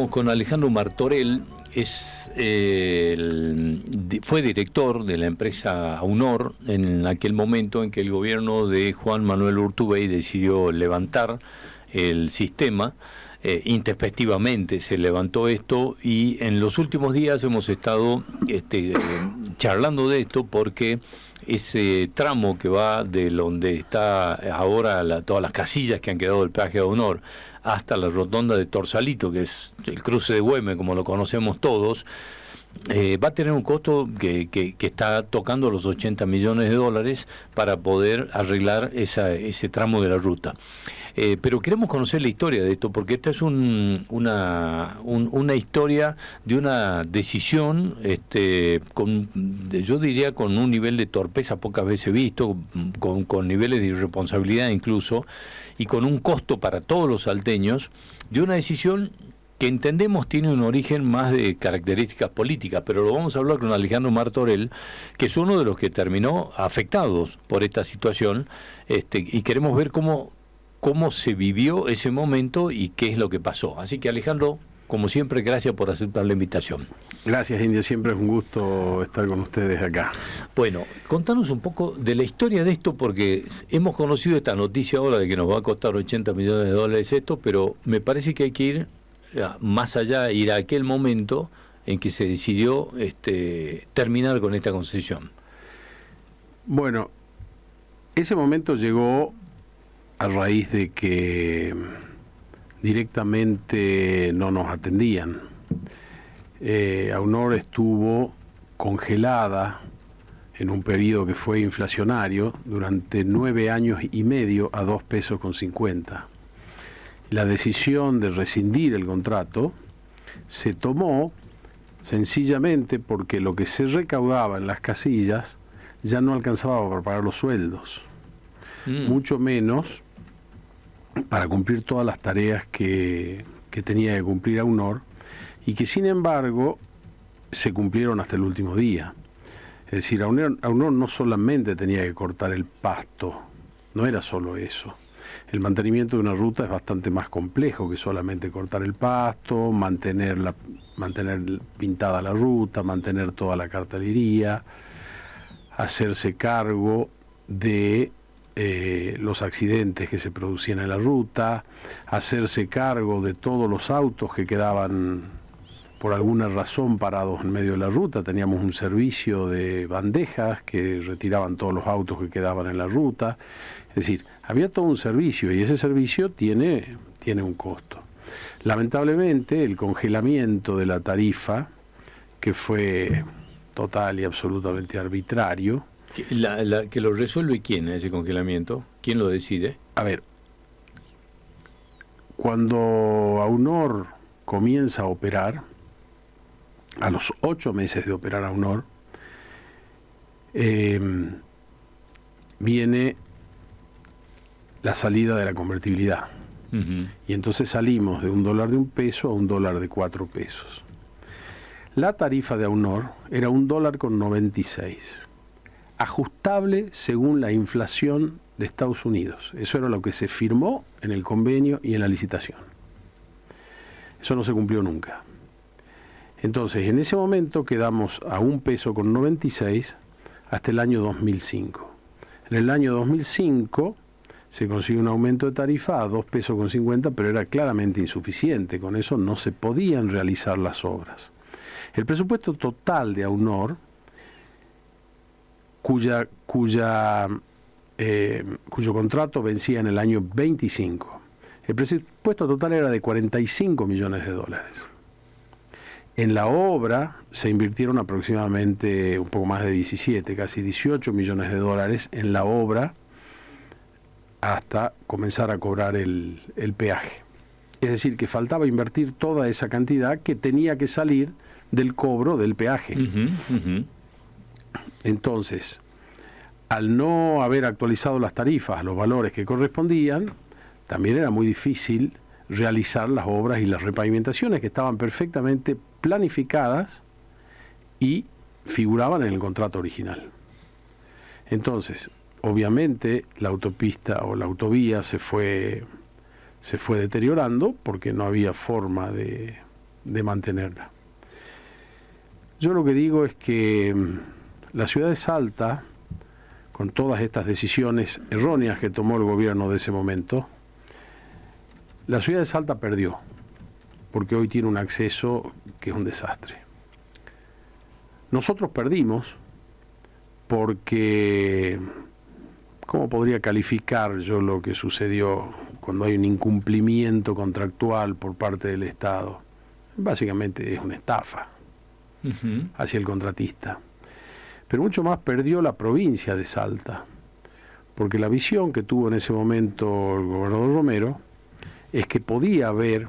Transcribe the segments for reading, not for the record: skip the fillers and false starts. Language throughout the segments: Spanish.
Estamos con Alejandro Martorell, fue director de la empresa Aunor en aquel momento en que el gobierno de Juan Manuel Urtubey decidió levantar el sistema. Intempestivamente se levantó esto y en los últimos días hemos estado charlando de esto porque ese tramo que va de donde está ahora todas las casillas que han quedado del peaje de Aunor hasta la rotonda de Torsalito, que es el cruce de Güemes, como lo conocemos todos, va a tener un costo que está tocando los 80 millones de dólares para poder arreglar ese tramo de la ruta. Pero queremos conocer la historia de esto, porque esta es una historia de una decisión, yo diría con un nivel de torpeza pocas veces visto, con niveles de irresponsabilidad incluso, y con un costo para todos los salteños, de una decisión que entendemos tiene un origen más de características políticas, pero lo vamos a hablar con Alejandro Martorell, que es uno de los que terminó afectados por esta situación, y queremos ver cómo se vivió ese momento y qué es lo que pasó. Así que, Alejandro, como siempre, gracias por aceptar la invitación. Gracias, Indio, siempre es un gusto estar con ustedes acá. Bueno, contanos un poco de la historia de esto, porque hemos conocido esta noticia ahora de que nos va a costar 80 millones de dólares esto, pero me parece que hay que ir más allá, ir a aquel momento en que se decidió terminar con esta concesión. Bueno, ese momento llegó a raíz de que directamente no nos atendían. Aunor estuvo congelada en un periodo que fue inflacionario durante 9 años y medio a 2 pesos con 50. La decisión de rescindir el contrato se tomó sencillamente porque lo que se recaudaba en las casillas ya no alcanzaba para pagar los sueldos, mucho menos para cumplir todas las tareas que tenía que cumplir Aunor, y que sin embargo se cumplieron hasta el último día. Es decir, Aunor no solamente tenía que cortar el pasto, no era solo eso. El mantenimiento de una ruta es bastante más complejo que solamente cortar el pasto, mantener pintada la ruta, mantener toda la cartelería, hacerse cargo de los accidentes que se producían en la ruta, hacerse cargo de todos los autos que quedaban por alguna razón parados en medio de la ruta. Teníamos un servicio de bandejas que retiraban todos los autos que quedaban en la ruta. Es decir, había todo un servicio y ese servicio tiene un costo. Lamentablemente, el congelamiento de la tarifa, que fue total y absolutamente arbitrario. ¿Que lo resuelve quién, ese congelamiento? ¿Quién lo decide? A ver, cuando Aunor comienza a operar, a los 8 meses de operar Aunor, viene la salida de la convertibilidad. Y entonces salimos de $1 de 1 peso a $1 de 4 pesos. La tarifa de Aunor era $1.96, ajustable según la inflación de Estados Unidos. Eso era lo que se firmó en el convenio y en la licitación. Eso no se cumplió nunca. Entonces, en ese momento quedamos a $1.96 hasta el año 2005. En el año 2005 se consiguió un aumento de tarifa a 2 pesos con 50, pero era claramente insuficiente. Con eso no se podían realizar las obras. El presupuesto total de Aunor, cuyo contrato vencía en el año 25, el presupuesto total era de 45 millones de dólares. En la obra se invirtieron aproximadamente un poco más de 17, casi 18 millones de dólares en la obra hasta comenzar a cobrar el peaje. Es decir, que faltaba invertir toda esa cantidad que tenía que salir del cobro del peaje. Entonces, al no haber actualizado las tarifas a los valores que correspondían, también era muy difícil realizar las obras y las repavimentaciones que estaban perfectamente planificadas y figuraban en el contrato original. Entonces, obviamente, la autopista o la autovía se fue deteriorando porque no había forma de de mantenerla. Yo lo que digo es que la ciudad de Salta, con todas estas decisiones erróneas que tomó el gobierno de ese momento, la ciudad de Salta perdió, porque hoy tiene un acceso que es un desastre. Nosotros perdimos porque, ¿cómo podría calificar yo lo que sucedió cuando hay un incumplimiento contractual por parte del Estado? Básicamente es una estafa hacia el contratista. Pero mucho más perdió la provincia de Salta, porque la visión que tuvo en ese momento el gobernador Romero es que podía haber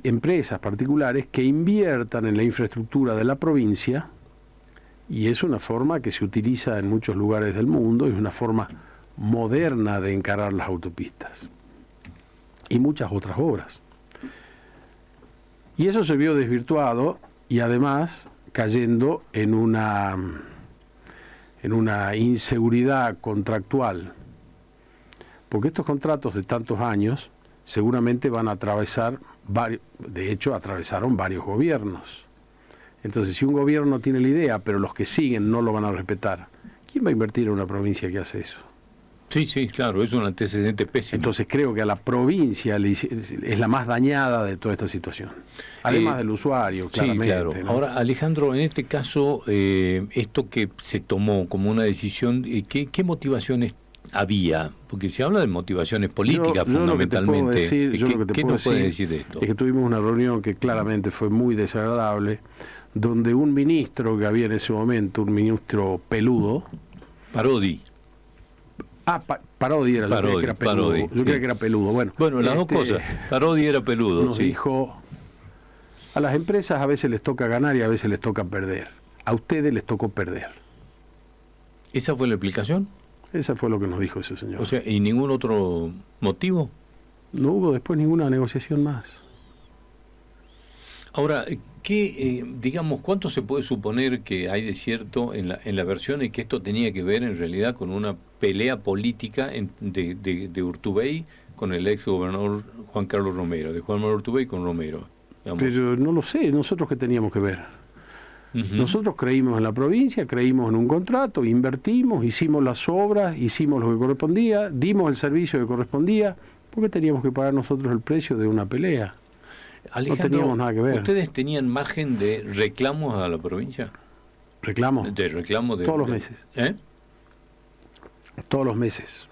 empresas particulares que inviertan en la infraestructura de la provincia, y es una forma que se utiliza en muchos lugares del mundo, es una forma moderna de encarar las autopistas y muchas otras obras. Y eso se vio desvirtuado y además cayendo en una inseguridad contractual, porque estos contratos de tantos años seguramente van a atravesar de hecho atravesaron varios gobiernos. Entonces, si un gobierno tiene la idea, pero los que siguen no lo van a respetar, ¿quién va a invertir en una provincia que hace eso? Sí, claro, es un antecedente pésimo. Entonces creo que a la provincia es la más dañada de toda esta situación. Además del usuario, claramente. Sí, claro. ¿No? Ahora, Alejandro, en este caso, esto que se tomó como una decisión, ¿qué motivaciones había? Porque se habla de motivaciones políticas fundamentalmente. ¿Qué nos puede decir de esto? Es que tuvimos una reunión que claramente fue muy desagradable, donde un ministro que había en ese momento, un ministro peludo... Parodi. Parodi era, yo creía que era peludo. Parodi, yo creía que era peludo. Bueno, las dos cosas. Parodi era peludo. Nos dijo, a las empresas a veces les toca ganar y a veces les toca perder. A ustedes les tocó perder. ¿Esa fue la explicación? Esa fue lo que nos dijo ese señor. O sea, ¿y ningún otro motivo? No hubo después ninguna negociación más. Ahora, digamos, ¿cuánto se puede suponer que hay de cierto en la versión y que esto tenía que ver en realidad con una pelea política de Urtubey con el ex gobernador Juan Carlos Romero, de Juan Manuel Urtubey con Romero? Digamos. Pero no lo sé, nosotros qué teníamos que ver. Nosotros creímos en la provincia, creímos en un contrato, invertimos, hicimos las obras, hicimos lo que correspondía, dimos el servicio que correspondía, ¿por qué teníamos que pagar nosotros el precio de una pelea? Alejandro, no teníamos nada que ver. ¿Ustedes tenían margen de reclamos a la provincia? ¿Reclamos? De reclamos todos los meses. Todos los meses.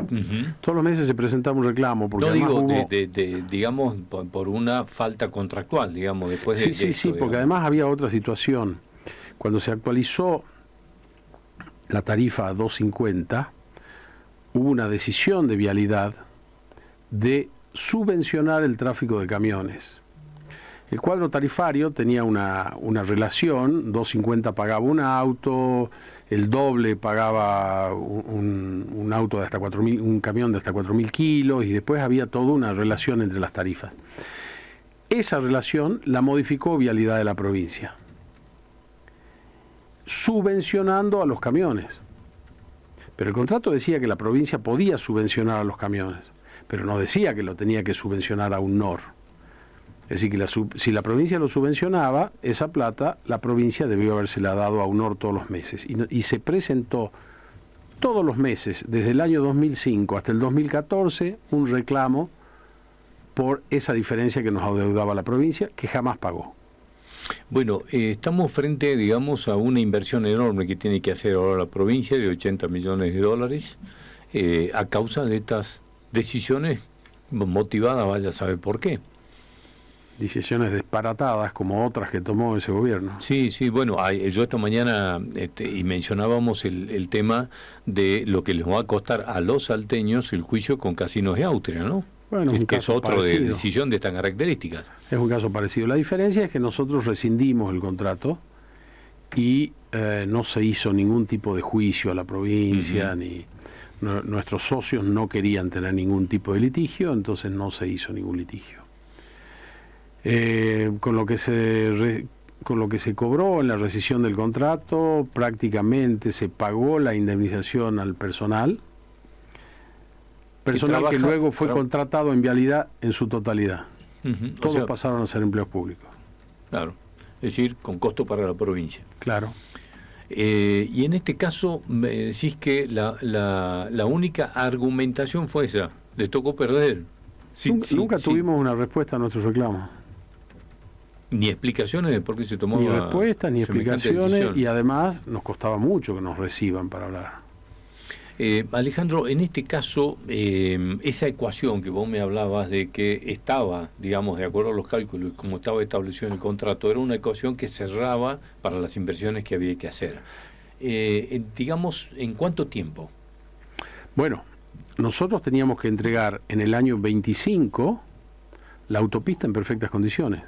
Todos los meses se presentaba un reclamo. Porque no digo, digamos, por una falta contractual, digamos, después de... Sí, porque además había otra situación. Cuando se actualizó la tarifa a 2.50, hubo una decisión de Vialidad de subvencionar el tráfico de camiones. El cuadro tarifario tenía una relación, 2.50 pagaba un auto, el doble pagaba un auto de hasta 4.000, un camión de hasta 4.000 kilos, y después había toda una relación entre las tarifas. Esa relación la modificó Vialidad de la provincia, subvencionando a los camiones. Pero el contrato decía que la provincia podía subvencionar a los camiones, pero no decía que lo tenía que subvencionar a UNOR. Es decir, que si la provincia lo subvencionaba, esa plata la provincia debió habérsela dado a UNOR todos los meses. Y se presentó todos los meses, desde el año 2005 hasta el 2014, un reclamo por esa diferencia que nos adeudaba la provincia, que jamás pagó. Bueno, estamos frente, digamos, a una inversión enorme que tiene que hacer ahora la provincia de 80 millones de dólares a causa de estas decisiones motivadas, vaya a saber por qué. Decisiones disparatadas como otras que tomó ese gobierno. Sí, bueno, yo esta mañana y mencionábamos el tema de lo que les va a costar a los salteños el juicio con Casinos de Austria, ¿no? Bueno, que es otro de decisión de estas características. Es un caso parecido. La diferencia es que nosotros rescindimos el contrato y no se hizo ningún tipo de juicio a la provincia, ni nuestros socios no querían tener ningún tipo de litigio, entonces no se hizo ningún litigio. Con lo que se cobró en la rescisión del contrato, prácticamente se pagó la indemnización al personal que luego fue contratado en Vialidad en su totalidad. Todos pasaron a ser empleos públicos. Claro, es decir, con costo para la provincia. Claro. Y en este caso me decís que la única argumentación fue esa, le tocó perder. Nunca tuvimos una respuesta a nuestros reclamos. Ni explicaciones de por qué se tomó. Ni respuestas, ni explicaciones, decisión. y además nos costaba mucho que nos reciban para hablar. Alejandro, en este caso, esa ecuación que vos me hablabas de que estaba, digamos, de acuerdo a los cálculos, como estaba establecido en el contrato, era una ecuación que cerraba para las inversiones que había que hacer. Digamos, ¿en cuánto tiempo? Bueno, nosotros teníamos que entregar en el año 25 la autopista en perfectas condiciones.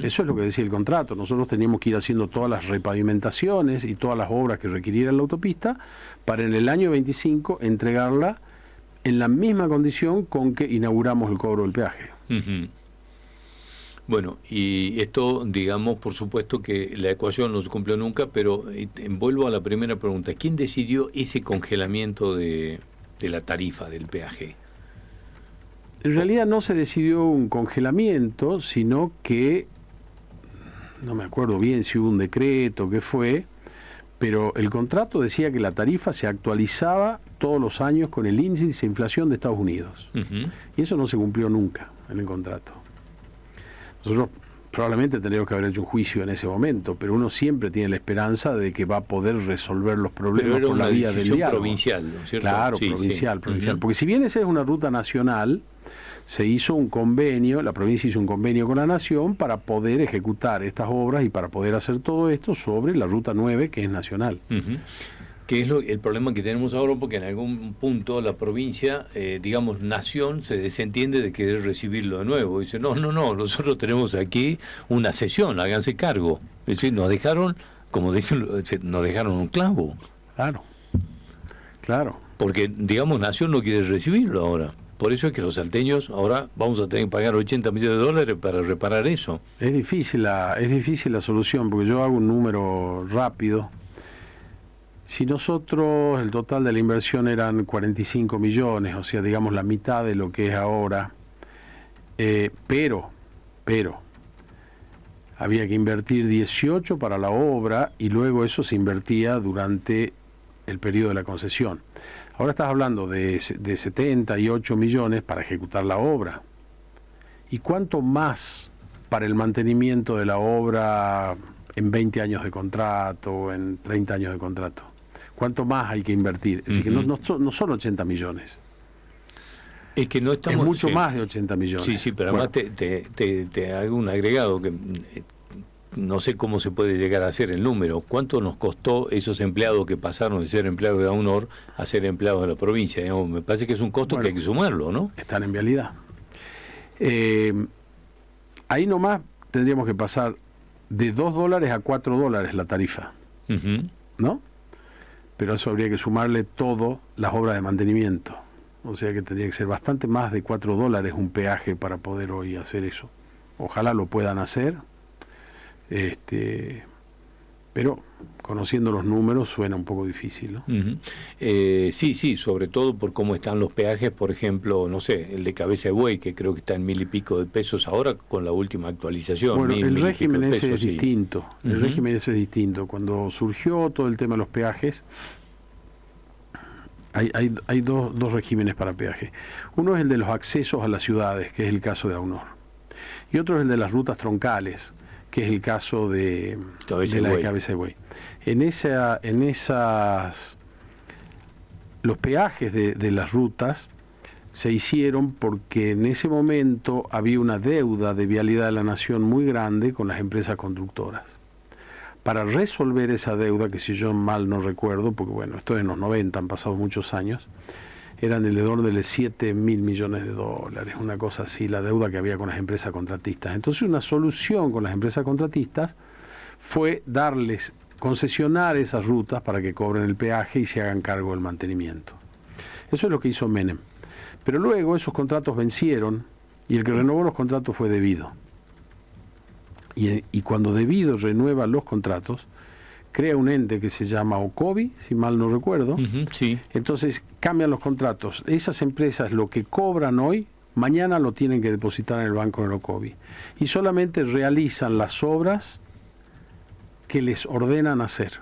Eso es lo que decía el contrato. Nosotros teníamos que ir haciendo todas las repavimentaciones y todas las obras que requirieran la autopista para en el año 25 entregarla en la misma condición con que inauguramos el cobro del peaje. Bueno, y esto, digamos, por supuesto que la ecuación no se cumplió nunca, pero vuelvo a la primera pregunta. ¿Quién decidió ese congelamiento de la tarifa del peaje? En realidad no se decidió un congelamiento, sino que, no me acuerdo bien si hubo un decreto, qué fue, pero el contrato decía que la tarifa se actualizaba todos los años con el índice de inflación de Estados Unidos. Y eso no se cumplió nunca en el contrato. Nosotros probablemente tendríamos que haber hecho un juicio en ese momento, pero uno siempre tiene la esperanza de que va a poder resolver los problemas por la vía del diálogo. Provincial, ¿no es cierto? Claro, sí, provincial. Sí. Porque si bien esa es una ruta nacional, se hizo un convenio, la provincia hizo un convenio con la Nación para poder ejecutar estas obras y para poder hacer todo esto sobre la ruta 9, que es nacional. Que es el problema que tenemos ahora, porque en algún punto la provincia, digamos, Nación, se desentiende de querer recibirlo de nuevo. Dice, no, nosotros tenemos aquí una sesión, háganse cargo. Es decir, nos dejaron, como dicen, nos dejaron un clavo. Claro. Porque, digamos, Nación no quiere recibirlo ahora. Por eso es que los salteños ahora vamos a tener que pagar 80 millones de dólares para reparar eso. Es difícil la solución, porque yo hago un número rápido. Si nosotros, el total de la inversión eran 45 millones, o sea, digamos la mitad de lo que es ahora, pero, había que invertir 18 para la obra y luego eso se invertía durante el periodo de la concesión. Ahora estás hablando de 78 millones para ejecutar la obra. ¿Y cuánto más para el mantenimiento de la obra en 20 años de contrato, en 30 años de contrato? ¿Cuánto más hay que invertir? Es decir, que no son 80 millones. Es que no estamos... Es mucho más de 80 millones. Sí, pero además te hago un agregado que no sé cómo se puede llegar a hacer el número. ¿Cuánto nos costó esos empleados que pasaron de ser empleados de AUNOR a ser empleados de la provincia? Digamos, me parece que es un costo que hay que sumarlo, ¿no? Están en vialidad. Ahí nomás tendríamos que pasar de $2 a $4 la tarifa, ¿no? Pero eso habría que sumarle todas las obras de mantenimiento. O sea que tendría que ser bastante más de $4 un peaje para poder hoy hacer eso. Ojalá lo puedan hacer. Pero conociendo los números suena un poco difícil, ¿no? Sí, sobre todo por cómo están los peajes, por ejemplo, no sé, el de Cabeza de Buey, que creo que está en 1.000 y pico de pesos ahora con la última actualización. Bueno, el régimen ese es distinto. El régimen ese es distinto. Cuando surgió todo el tema de los peajes, hay dos regímenes para peaje. Uno es el de los accesos a las ciudades, que es el caso de AUNOR. Y otro es el de las rutas troncales, que es el caso de Cabeza de Buey. Los peajes de las rutas se hicieron porque en ese momento había una deuda de vialidad de la Nación muy grande con las empresas constructoras. Para resolver esa deuda, que si yo mal no recuerdo, porque bueno, esto es en los 90, han pasado muchos años, eran alrededor de 7.000 millones de dólares, una cosa así, la deuda que había con las empresas contratistas. Entonces una solución con las empresas contratistas fue concesionar esas rutas para que cobren el peaje y se hagan cargo del mantenimiento. Eso es lo que hizo Menem. Pero luego esos contratos vencieron y el que renovó los contratos fue Devido. Y cuando Devido renueva los contratos, crea un ente que se llama OCOBI, si mal no recuerdo. Sí. Entonces cambian los contratos. Esas empresas lo que cobran hoy mañana lo tienen que depositar en el Banco Orocovi. Y solamente realizan las obras que les ordenan hacer.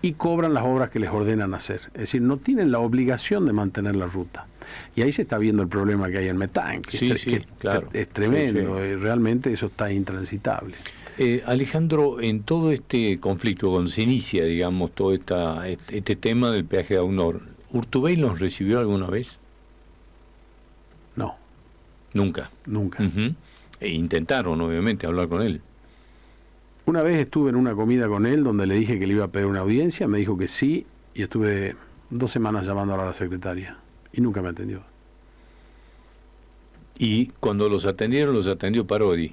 Y cobran las obras que les ordenan hacer. Es decir, no tienen la obligación de mantener la ruta. Y ahí se está viendo el problema que hay en Metán, que claro. Es tremendo, Sí. Realmente eso está intransitable. Alejandro, en todo este conflicto, cuando se inicia, digamos, todo este tema del peaje de Aunor, ¿Urtubey los recibió alguna vez? No, Nunca. nunca. E intentaron, obviamente, hablar con él. Una vez estuve en una comida con él donde le dije que le iba a pedir una audiencia, me dijo que sí, y estuve 2 semanas llamándola a la secretaria, y nunca me atendió. Y cuando los atendió Parodi.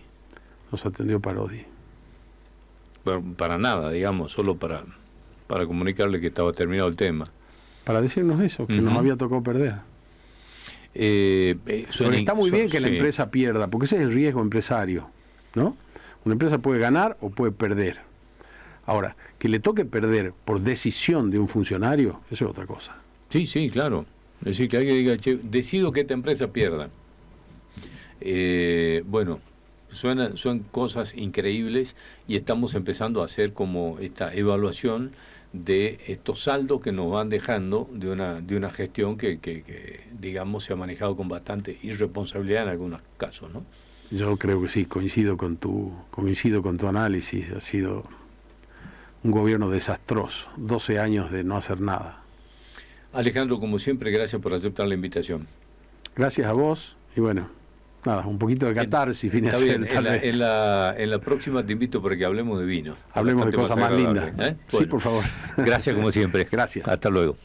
Nos atendió Parodi. Bueno, para nada, digamos, solo para comunicarle que estaba terminado el tema. Para decirnos eso, que nos había tocado perder. Porque está muy bien que la empresa pierda, porque ese es el riesgo empresario, ¿no? Una empresa puede ganar o puede perder. Ahora, que le toque perder por decisión de un funcionario, eso es otra cosa. Sí, claro. Es decir, que alguien diga, che, decido que esta empresa pierda. Bueno, son cosas increíbles y estamos empezando a hacer como esta evaluación de estos saldos que nos van dejando de una gestión que digamos se ha manejado con bastante irresponsabilidad en algunos casos, ¿no? Yo creo que sí, coincido con tu análisis. Ha sido un gobierno desastroso, 12 años de no hacer nada. Alejandro, como siempre, gracias por aceptar la invitación. Gracias a vos, y bueno, nada, un poquito de catarsis vine a Está hacer, bien, tal vez. en la próxima te invito para que hablemos de vino. Hablemos de cosas más lindas. Bueno, Sí, por favor. Gracias como siempre. Gracias. Hasta luego.